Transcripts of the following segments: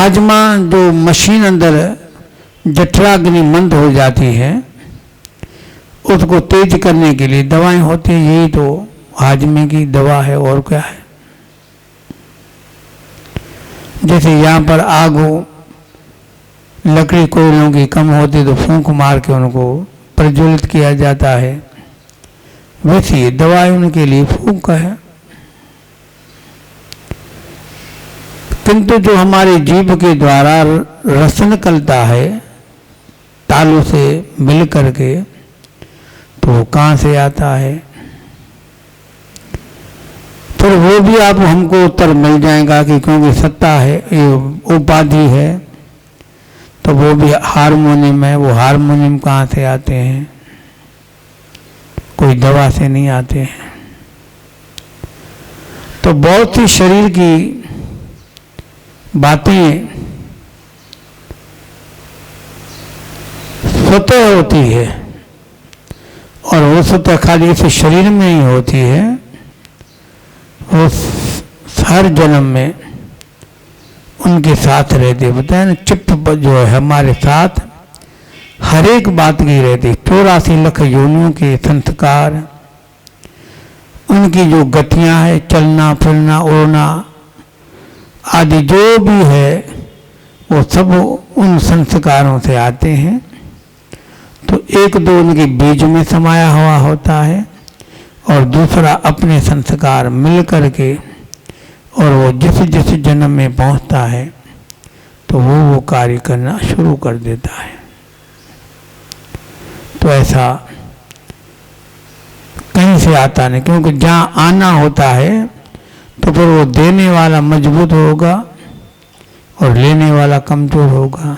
हाजमा जो मशीन अंदर जठराग्नि मंद हो जाती है उसको तेज करने के लिए दवाएं होती हैं, यही तो हाजमे की दवा है और क्या है। जैसे यहाँ पर आग हो, लकड़ी कोयलों की कम होती तो फूंक मार के उनको प्रज्वलित किया जाता है, वैसे ये दवाई उनके लिए फूंक है। किंतु जो हमारे जीभ के द्वारा रस निकलता है तालू से मिल करके, तो वो कहाँ से आता है, फिर वो भी आप हमको उत्तर मिल जाएगा कि क्योंकि सत्ता है, ये उपाधि है, तो वो भी हारमोनियम है। वो हारमोनियम कहाँ से आते हैं, कोई दवा से नहीं आते हैं। तो बहुत सी शरीर की बातें स्वतः होती है और वो स्वतः खाली इस शरीर में ही होती है। वो हर जन्म में उनके साथ रहते, बताए ना, चिप जो है हमारे साथ हर एक बात की रहती। 84 लाख योनियों के संस्कार, उनकी जो गतियां है, चलना फिरना उड़ना आदि जो भी है, वो सब उन संस्कारों से आते हैं। तो एक दो उनके बीज में समाया हुआ होता है और दूसरा अपने संस्कार मिल करके, और वो जिस जिस जन्म में पहुंचता है तो वो कार्य करना शुरू कर देता है। तो ऐसा कहीं से आता नहीं, क्योंकि जहाँ आना होता है तो फिर वो देने वाला मजबूत होगा और लेने वाला कमजोर होगा।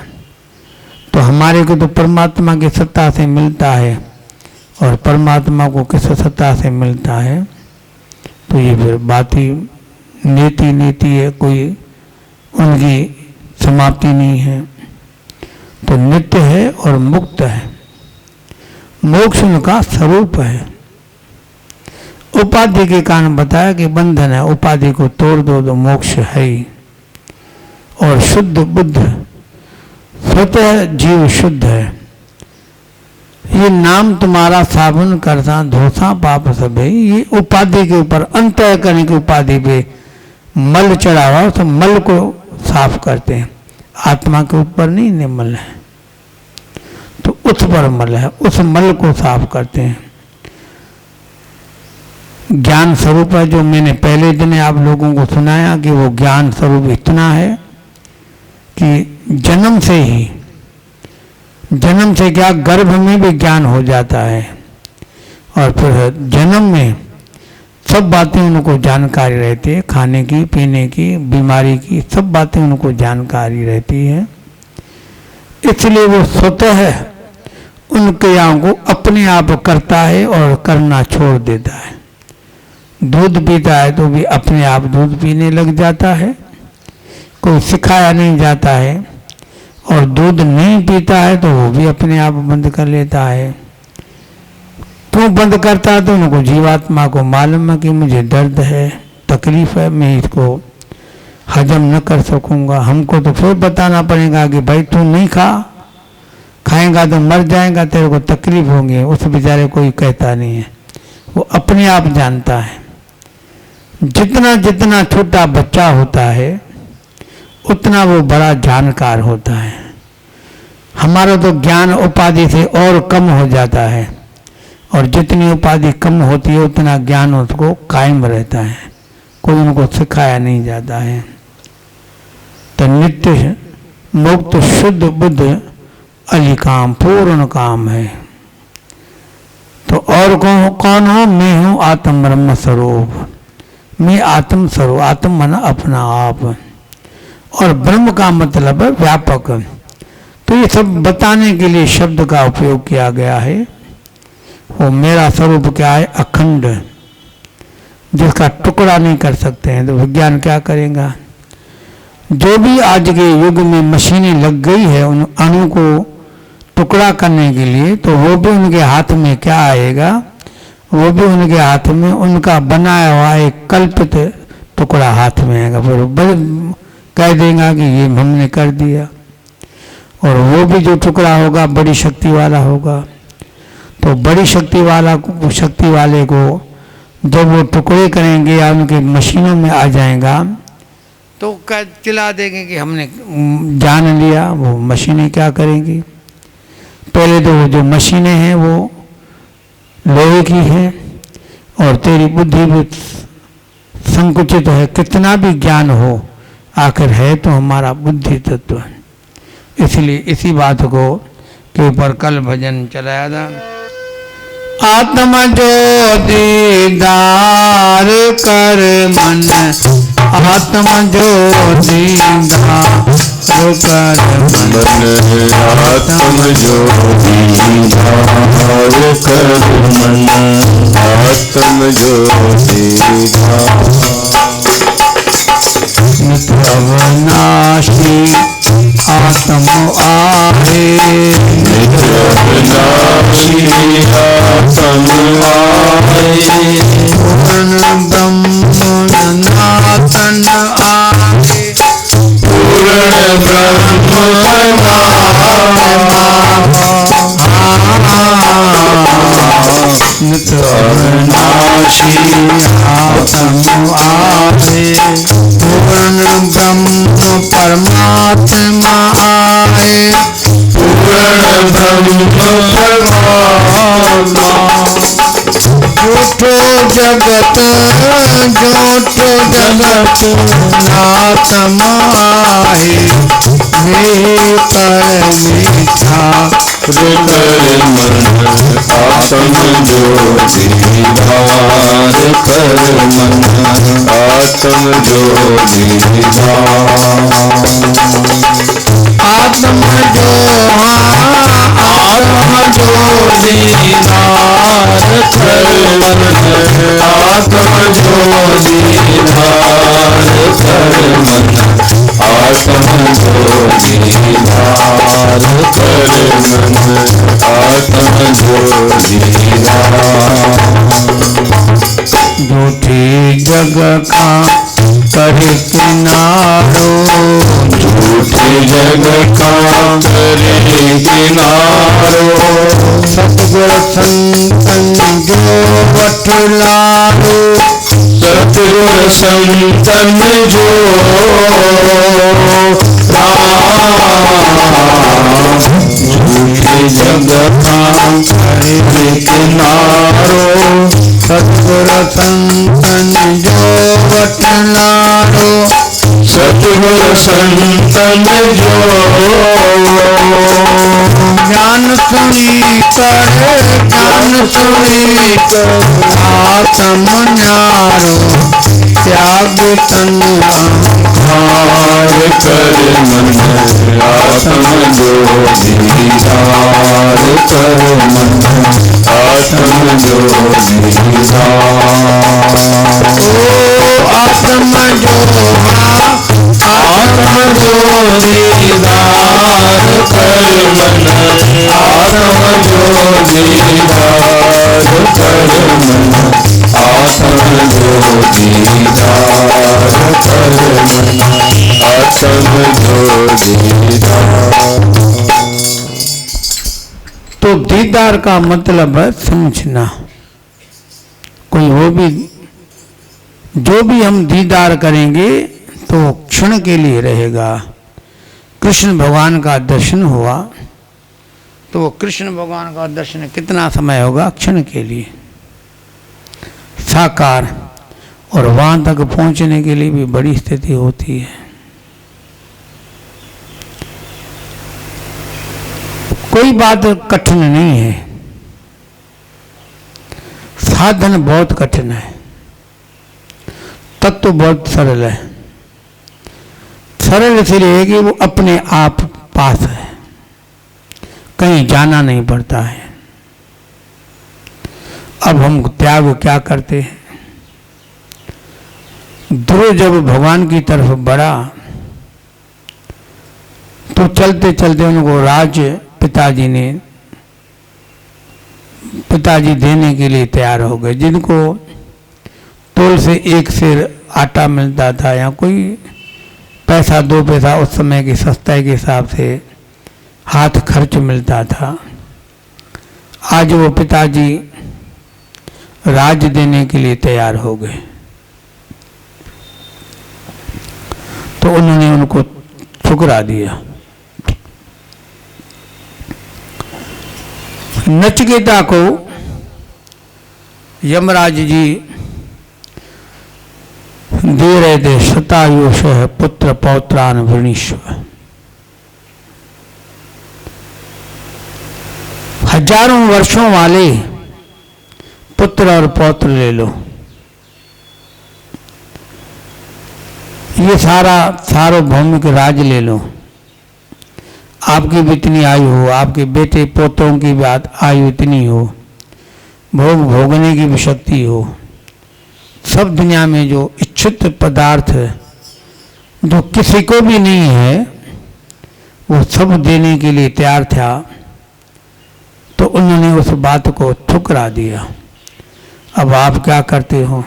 तो हमारे को तो परमात्मा की सत्ता से मिलता है और परमात्मा को किस सत्ता से मिलता है, तो ये फिर बात ही नीति नीति है, कोई उनकी समाप्ति नहीं है। तो नित्य है और मुक्त है, मोक्ष उनका स्वरूप है। उपाधि के कारण बताया कि बंधन है, उपाधि को तोड़ दो तो मोक्ष है ही। और शुद्ध बुद्ध, स्वतः जीव शुद्ध है। ये नाम तुम्हारा साबुन करता धोसा पाप सब है, ये उपाधि के ऊपर, अंतःकरण की उपाधि पे मल चढ़ा हुआ, तो मल को साफ करते हैं। आत्मा के ऊपर नहीं निर्मल है, तो उस पर मल है, उस मल को साफ करते हैं। ज्ञान स्वरूप है, जो मैंने पहले दिन आप लोगों को सुनाया कि वो ज्ञान स्वरूप इतना है कि जन्म से ही, जन्म से क्या गर्भ में भी ज्ञान हो जाता है, और फिर जन्म में सब बातें उनको जानकारी रहती है, खाने की, पीने की, बीमारी की, सब बातें उनको जानकारी रहती है। इसलिए वो स्वतः उन क्रियाओं को अपने आप करता है और करना छोड़ देता है। दूध पीता है तो भी अपने आप दूध पीने लग जाता है, कोई सिखाया नहीं जाता है। और दूध नहीं पीता है तो वो भी अपने आप बंद कर लेता है। क्यों बंद करता है, तो उनको जीवात्मा को मालूम है कि मुझे दर्द है, तकलीफ है, मैं इसको हजम न कर सकूंगा। हमको तो फिर बताना पड़ेगा कि भाई तू नहीं खा, खाएगा तो मर जाएगा, तेरे को तकलीफ होगी। उस बेचारे कोई कहता नहीं है, वो अपने आप जानता है। जितना जितना छोटा बच्चा होता है उतना वो बड़ा जानकार होता है। हमारा तो ज्ञान उपाधि से और कम हो जाता है, और जितनी उपाधि कम होती है उतना ज्ञान उसको कायम रहता है, कोई उनको सिखाया नहीं जाता है। तो नित्य मुक्त शुद्ध बुद्ध अलिकाम पूर्ण काम है। तो और कौन हो, मैं हूँ आत्म ब्रह्म स्वरूप, मैं आत्म स्वरूप, आत्म मन अपना आप, और ब्रह्म का मतलब है व्यापक। तो ये सब बताने के लिए शब्द का उपयोग किया गया है। वो मेरा स्वरूप क्या है, अखंड, जिसका टुकड़ा नहीं कर सकते हैं, तो विज्ञान क्या करेगा। जो भी आज के युग में मशीनें लग गई है उन अणु को टुकड़ा करने के लिए, तो वो भी उनके हाथ में क्या आएगा, वो भी उनके हाथ में उनका बनाया हुआ एक कल्पित टुकड़ा हाथ में आएगा। फिर कह देगा कि ये हमने कर दिया। और वो भी जो टुकड़ा होगा बड़ी शक्ति वाला होगा, तो बड़ी शक्ति वाले को जब वो टुकड़े करेंगे या उनके मशीनों में आ जाएगा तो चिल्ला देंगे कि हमने जान लिया। वो मशीनें क्या करेंगी? पहले तो वो जो मशीनें हैं वो लोहे की हैं और तेरी बुद्धि भी संकुचित है। कितना भी ज्ञान हो आखिर है तो हमारा बुद्धि तत्व है। इसलिए इसी बात को के ऊपर कल भजन चलाया था। आत्म जो दीदार कर मन, आत्म जो दीदार कर मन, आत्म जो दीदार कर मन, आत्म जो दीदार अविनाशी आत्म आहे, अविनाशी आत्म आहे, पूर्ण ब्रह्म सनातन आहे, पूर्ण ब्रह्म अविनाशी आत्म आहे, पूर्ण ब्रह्म परमात्मा आहे, पूर्ण ब्रह्म परमात्मा। झूठो जगत नाथ माहे, मेरे पर मीठा कर मन, आत्म जो दीदार कर मन, आत्म जो दीदार, आत्म जो दीदार कर मन, आत्म जो दीदार कर मन, आत्म जो दीदार कर मन, आत्म जो दीदार। झूठी जग का करे किनारो, झूठी जग का करे किनारो, सतगुर संतन जो बटलारो, सतगुर संतन जो झूठी जग का करे किनारो, सतगुर संतन जो बटलारो, सतगुर संतन जो ज्ञान सुनी कर आत्म न्यारो, त्याग तन अहंकार कर मन, आत्म जो दीदार कर मन, आत्म जो दीदार। आत्म जो आत्म जो दीदार कर मन, आत्म जो दीदार कर मन, आत्म जो दीदार कर मन, आत्म जो दीदार। तो दीदार का मतलब है समझना। कोई वो भी जो भी हम दीदार करेंगे तो क्षण के लिए रहेगा। कृष्ण भगवान का दर्शन हुआ तो वो कृष्ण भगवान का दर्शन कितना समय होगा? क्षण के लिए साकार। और वहां तक पहुंचने के लिए भी बड़ी स्थिति होती है। कोई बात कठिन नहीं है, साधन बहुत कठिन है, तत्व बहुत सरल है। सरल इसलिए कि वो अपने आप पास है, कहीं जाना नहीं पड़ता है। अब हम त्याग क्या करते हैं? ध्रुव जब भगवान की तरफ बढ़ा तो चलते चलते उनको राज्य पिताजी देने के लिए तैयार हो गए। जिनको तोल से एक सेर आटा मिलता था या कोई पैसा 2 पैसा उस समय की सस्ताई के हिसाब से हाथ खर्च मिलता था। आज वो पिताजी राज देने के लिए तैयार हो गए, तो उन्होंने उनको ठुकरा दिया। नचिकेता को यमराज जी दे रहे थे शतायुष पुत्र पौत्रान वृणीश्व, हजारों वर्षों वाले पुत्र और पौत्र ले लो। ये सार्वभौमिक राज ले लो। आपकी भी इतनी आयु हो, आपके बेटे पोतों की बात आयु इतनी हो, भोग भोगने की भी शक्ति हो, सब दुनिया में जो इच्छित पदार्थ जो किसी को भी नहीं है वो सब देने के लिए तैयार था, तो उन्होंने उस बात को ठुकरा दिया। अब आप क्या करते हो?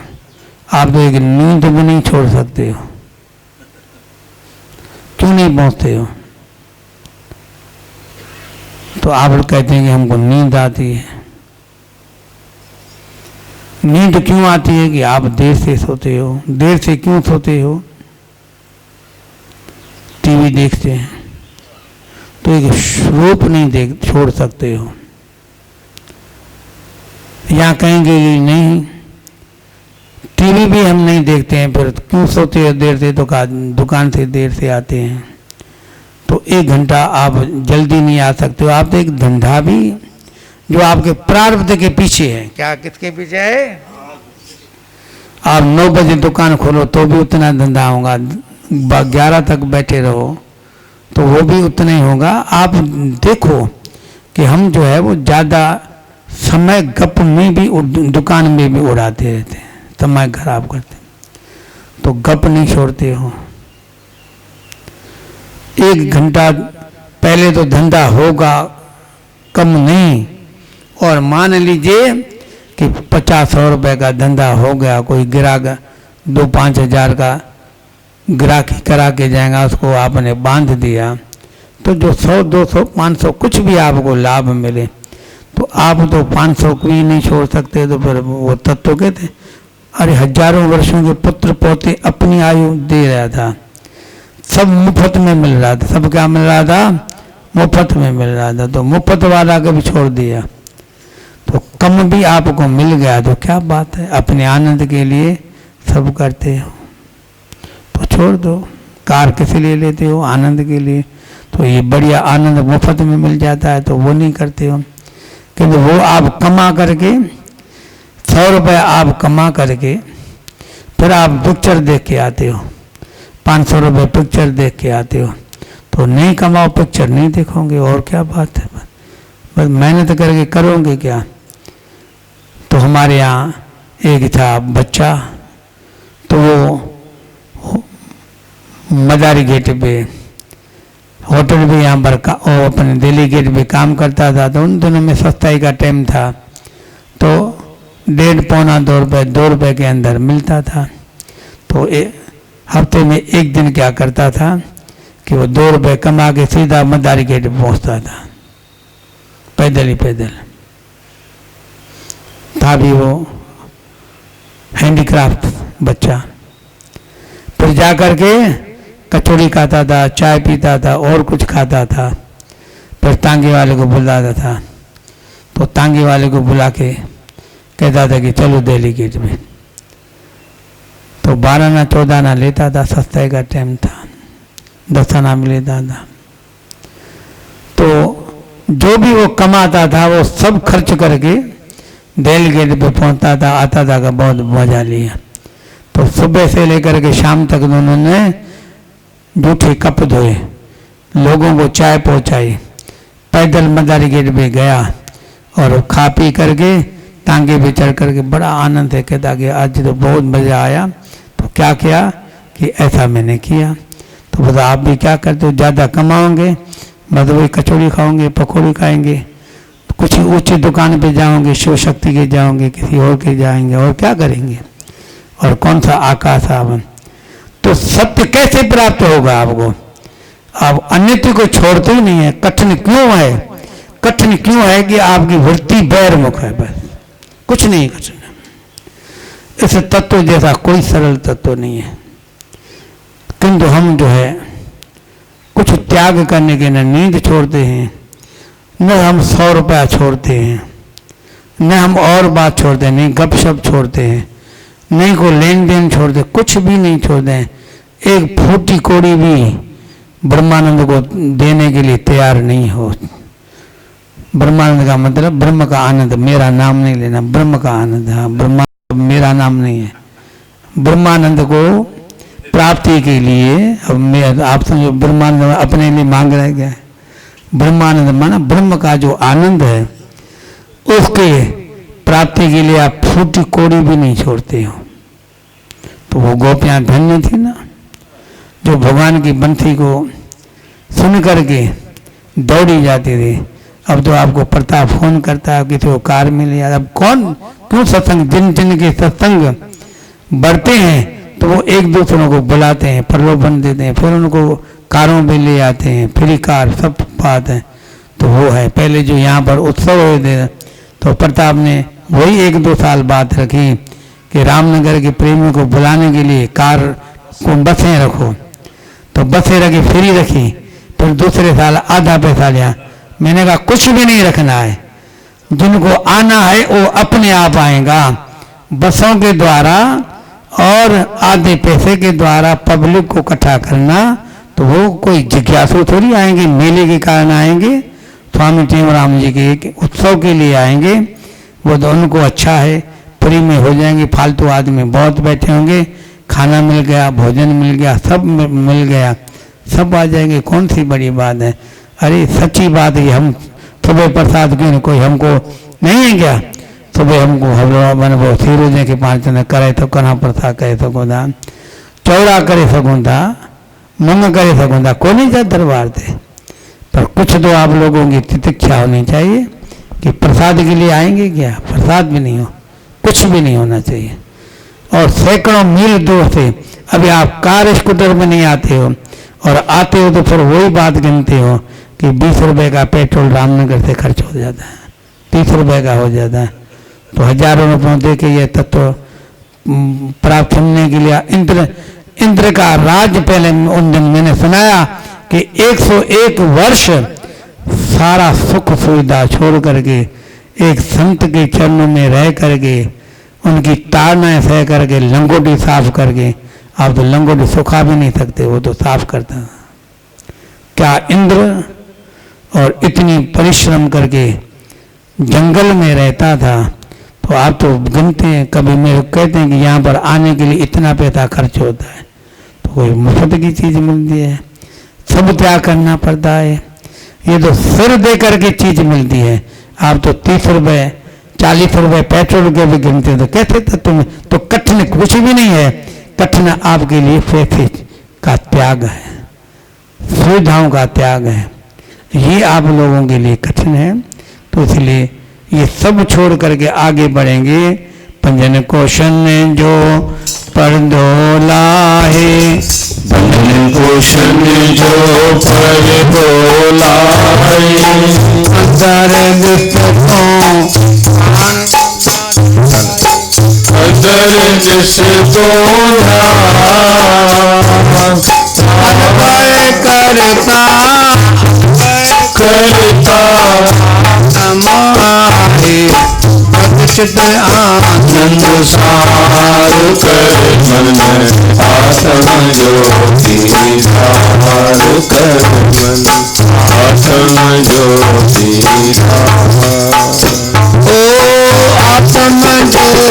आप तो एक नींद भी नहीं छोड़ सकते हो। क्यों नहीं पहुंचते हो? तो आप लोग कहते हैं कि हमको नींद आती है। नींद क्यों आती है? कि आप देर से सोते हो। देर से क्यों सोते हो? टीवी देखते हैं तो एक रूप नहीं छोड़ सकते हो। या कहेंगे कि नहीं टीवी भी हम नहीं देखते हैं, फिर क्यों सोते हो देर से? तो दुकान से देर से आते हैं तो 1 घंटा आप जल्दी नहीं आ सकते हो। आप तो एक धंधा भी जो आपके प्रारब्ध के पीछे है। क्या किसके पीछे है? आप 9 बजे दुकान खोलो तो भी उतना धंधा होगा, 11 तक बैठे रहो तो वो भी उतना ही होगा। आप देखो कि हम जो है वो ज़्यादा समय गप में भी दुकान में भी उड़ाते रहते हैं, समय खराब करते हैं, तो गप नहीं छोड़ते हो। 1 घंटा पहले तो धंधा होगा कम नहीं, और मान लीजिए कि 50-100 रुपए का धंधा हो गया, कोई ग्राहक 2-5 हज़ार का ग्राहकी करा के जाएगा, उसको आपने बांध दिया, तो जो 100-200-500 कुछ भी आपको लाभ मिले, तो आप तो 500 को ही नहीं छोड़ सकते। तो फिर वो तत्व कहते अरे हजारों वर्षों के पुत्र पोते अपनी आयु दे रहा था, सब मुफ्त में मिल रहा था। सब क्या मिल रहा था? मुफ्त में मिल रहा था। तो मुफ्त वाला को भी छोड़ दिया, तो कम भी आपको मिल गया तो क्या बात है? अपने आनंद के लिए सब करते हो तो छोड़ दो। कार किस लिए लेते हो? आनंद के लिए। तो ये बढ़िया आनंद मुफ्त में मिल जाता है तो वो नहीं करते हो, क्योंकि वो आप कमा करके 100 रुपये आप कमा करके फिर आप पिक्चर देख के आते हो, 500 रुपये पिक्चर देख के आते हो, तो नहीं कमाओ पिक्चर नहीं देखोगे, और क्या बात है? बस मेहनत करके करोगे क्या? तो हमारे यहाँ एक था बच्चा, तो वो मदारी गेट पे होटल भी यहाँ पर और अपने दिल्ली गेट पे काम करता था। तो उन दोनों में सस्ताई का टाइम था, तो 1.5-2 रुपये 2 रुपये के अंदर मिलता था। तो हफ्ते में 1 दिन क्या करता था कि वो 2 रुपये कमा के सीधा मदारी गेट पे पहुँचता था, पैदल ही पैदल था भी वो हैंडीक्राफ्ट बच्चा। फिर जा कर के कचौड़ी खाता था, चाय पीता था और कुछ खाता था। फिर तांगे वाले को बुलाता था, तो तांगे वाले को बुला के कहता था कि चलो दिल्ली गेट में। तो 12 आना 14 आना लेता था, सस्ते का टाइम था, 10 आना में लेता था। तो जो भी वो कमाता था वो सब खर्च करके दिल्ली गेट पे पहुंचता था, आता था का बहुत मजा लिया। तो सुबह से लेकर के शाम तक दोनों ने जूठे कप धोए, लोगों को चाय पहुंचाई, पैदल मदारी गेट पे गया और खा पी करके टांगे पे चढ़ करके बड़ा आनंद है, कहता कि आज तो बहुत मज़ा आया। तो क्या किया कि ऐसा मैंने किया। तो बता आप भी क्या करते हो? ज़्यादा कमाओगे मतलब वही कचौड़ी खाओगे, पकौड़ी खाएंगे, कुछ ऊंची दुकान पे जाओगे, शिव शक्ति के जाओगे, किसी और के जाएंगे, और क्या करेंगे? और कौन सा आकाश आवन। तो सत्य कैसे प्राप्त होगा आपको? आप अनित्य को छोड़ते ही नहीं है। कठिन क्यों है? कठिन क्यों है कि आपकी वृत्ति बैरमुख है, बस कुछ नहीं कठिन। इस तत्व जैसा कोई सरल तत्व नहीं है। किंतु हम जो है कुछ त्याग करने के न नींद छोड़ते हैं, न हम 100 रुपया छोड़ते हैं, न हम और बात छोड़ते हैं, नहीं गपशप छोड़ते हैं, नहीं कोई लेन देन छोड़ते, कुछ भी नहीं छोड़ते हैं। एक फूटी कोड़ी भी ब्रह्मानंद को देने के लिए तैयार नहीं हो। ब्रह्मानंद का मतलब ब्रह्म का आनंद, मेरा नाम नहीं लेना, ब्रह्म का आनंद। हाँ, ब्रह्मा मेरा नाम नहीं है। ब्रह्मानंद को प्राप्ति के लिए अब मैं आप समझो ब्रह्मानंद अपने लिए मांग रहे क्या है? ब्रह्मानंद माना ब्रह्म का जो आनंद है उसके प्राप्ति के लिए आप फूटी कोड़ी भी नहीं छोड़ते हो। तो वो गोपियां धन्य थी ना, जो भगवान की बंसी को सुन करके दौड़ी जाती थी। अब तो आपको प्रताप फोन करता है, किसी को कार मिल जाता। अब कौन क्यों सत्संग, जिन जिन के सत्संग बढ़ते हैं तो वो एक दूसरों को बुलाते हैं, प्रलोभन देते हैं, फिर उनको कारों पे ले आते हैं, फ्री कार, सब बात है। तो वो है पहले जो यहाँ पर उत्सव हुए थे, तो प्रताप ने वही 1-2 साल बात रखी कि रामनगर के प्रेमियों को बुलाने के लिए कार को बसें रखो। तो बसें रखी, फ्री रखी। फिर दूसरे साल आधा पैसा लिया। मैंने कहा कुछ भी नहीं रखना है, जिनको आना है वो अपने आप आएगा। बसों के द्वारा और आधे पैसे के द्वारा पब्लिक को इकट्ठा करना, तो वो कोई जिज्ञासु थोड़ी आएंगे, मेले के कारण आएंगे, स्वामी टेमराम जी के उत्सव के लिए आएंगे। वो तो उनको अच्छा है, फ्री में हो जाएंगे। फालतू आदमी बहुत बैठे होंगे, खाना मिल गया, भोजन मिल गया, सब मिल गया, सब आ जाएंगे। कौन सी बड़ी बात है? अरे सच्ची बात है। हम सुबह प्रसाद क्यों कोई हमको नहीं है क्या? सुबह हमको मन वो सीरोजे के 5 जन करे तो कना प्रसाद करे सको था, चौड़ा करे सकूँ था, मंग करे सकूँ था, कोई नहीं जा दरबार थे। पर कुछ तो आप लोगों की तितिक्षा होनी चाहिए कि प्रसाद के लिए आएंगे क्या? प्रसाद भी नहीं हो, कुछ भी नहीं होना चाहिए। और सैकड़ों मील दूर से अभी आप कार स्कूटर में नहीं आते हो, और आते हो तो फिर वही बात गिनते हो कि 20 रुपये का पेट्रोल रामनगर से खर्च हो जाता है, 30 रुपये का हो जाता है। तो हजारों रुपयों दे के ये तत्व प्राप्त करने के लिए इंद्र का राज पहले उन दिन मैंने सुनाया कि 101 वर्ष सारा सुख सुविधा छोड़ करके एक संत के चरणों में रह करके उनकी ताड़ना सह करके लंगोटी साफ करके, आप तो लंगोटी सुखा भी नहीं सकते, वो तो साफ करता। क्या इंद्र और इतनी परिश्रम करके जंगल में रहता था? तो आप तो गिनते हैं, कभी मेरे कहते हैं कि यहाँ पर आने के लिए इतना पैसा खर्च होता है, तो कोई मुफ्त की चीज़ मिलती है? सब त्याग करना पड़ता है। ये तो सिर दे करके चीज़ मिलती है। आप तो 30 रुपये 40 रुपये पेट्रोल के भी गिनते हैं, तो कैसे? तो तुम तो कठिन कुछ भी नहीं है। कठिन आपके लिए पैसे का त्याग है, सुविधाओं का त्याग है, ये आप लोगों के लिए कठिन है। तो इसलिए ये सब छोड़ करके आगे बढ़ेंगे। पंजन कोशन जो परदोला है, पंजन कोशन जो परदोला है, दर्द जिसको करता हमारे चित आनंद सार कर मन आत्म ज्योति सार कर मन आत्म ज्योति ओ आत्म ज्योति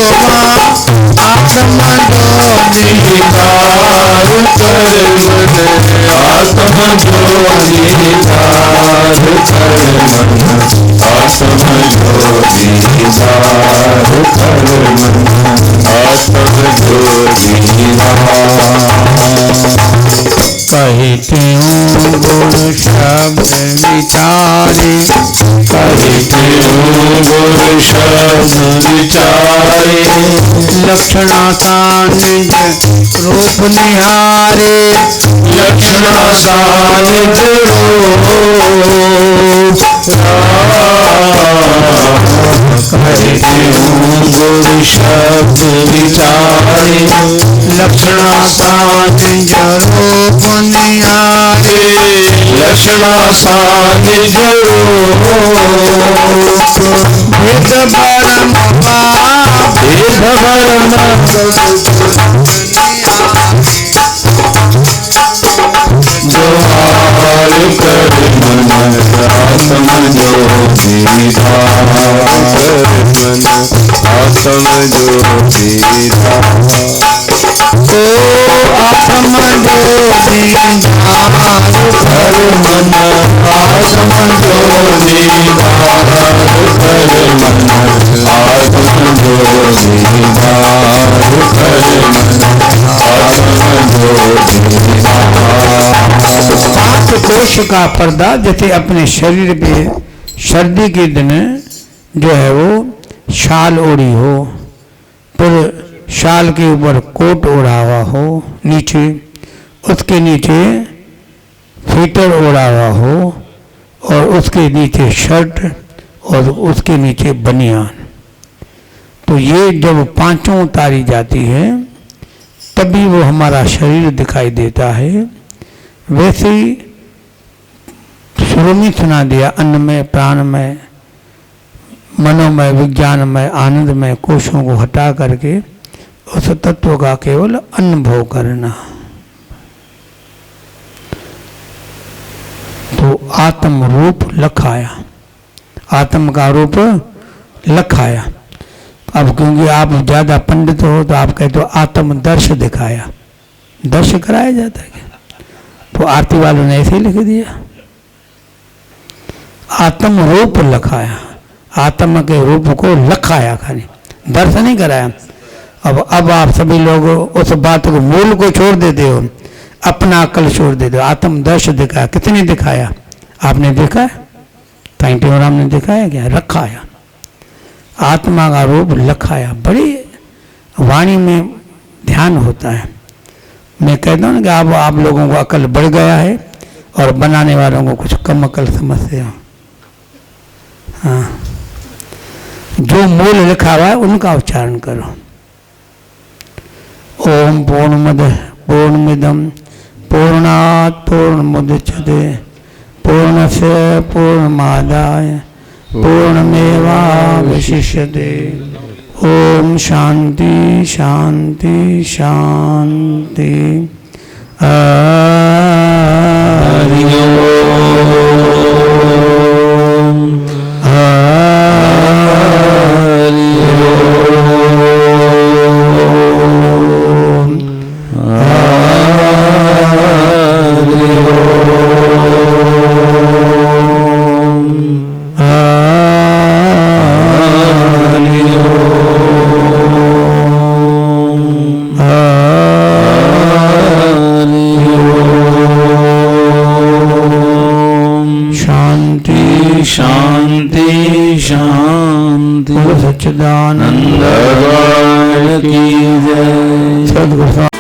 आत्म ज्योति सार कर मन आत्म ज्योति सार कर मन आत्म ज्योति सार कर मन आत्म ज्योति कहते हूँ गुण शब्द विचारे, कहते हूँ गुण गुरु शब्द विचारे लक्षणासा निज रूप निहारे लक्षणासा निज रूप गुरु शब्द विचारे लक्षणासा निज रूप निहारे लक्षणासा निज रूप भेद परम भेद भरम जोहार कर मन आत्म ज्योति कर मन आत्म ज्योति ओ आत्म ज्योति कर मन आत्म ज्योति कर मन आत्म ज्योति कर मन आत्म ज्योति पांच कोश का पर्दा जैसे अपने शरीर पे सर्दी के दिन जो है वो शाल ओढ़ी हो, फिर शाल के ऊपर कोट ओढ़ा हुआ हो, नीचे उसके नीचे स्वेटर ओढ़ा हुआ हो और उसके नीचे शर्ट और उसके नीचे बनियान। तो ये जब पांचों उतारी जाती है तभी वो हमारा शरीर दिखाई देता है। वैसे ही शुरू में सुना दिया अन्नमय, प्राणमय, मनोमय, विज्ञानमय, आनंदमय कोशों को हटा करके उस तत्व का केवल अनुभव करना। तो आत्म रूप लखाया, आत्म का रूप लखाया। अब क्योंकि आप ज़्यादा पंडित हो तो आप कहते हो आत्म दर्श दिखाया। दर्श कराया जाता है क्या? तो आरती वालों ने ऐसे ही लिख दिया, आत्म रूप लखाया, आत्म के रूप को लखाया, खाली दर्श नहीं कराया। अब आप सभी लोग उस बात को, मूल को छोड़ देते हो, अपना अकल छोड़ देते हो। आत्म दर्श दिखाया, कितने दिखाया? आपने देखा? राम ने दिखाया क्या? रखाया, आत्मा का रूप लखाया। बड़ी वाणी में ध्यान होता है। मैं कहता हूँ ना कि आप लोगों को अकल बढ़ गया है और बनाने वालों को कुछ कम अकल समझते हो। हाँ, जो मूल लिखा हुआ है उनका उच्चारण करो। ओम पूर्णमद पूर्णमिदम पूर्णात् पूर्णमुदच्यते पूर्णस्य पूर्णमादाय पूर्णमेवावशिष्यते। ओम शांति शांति शांति। हरि ओम। शांति शांति। सच्चिदानंद की जय। सद्गुरु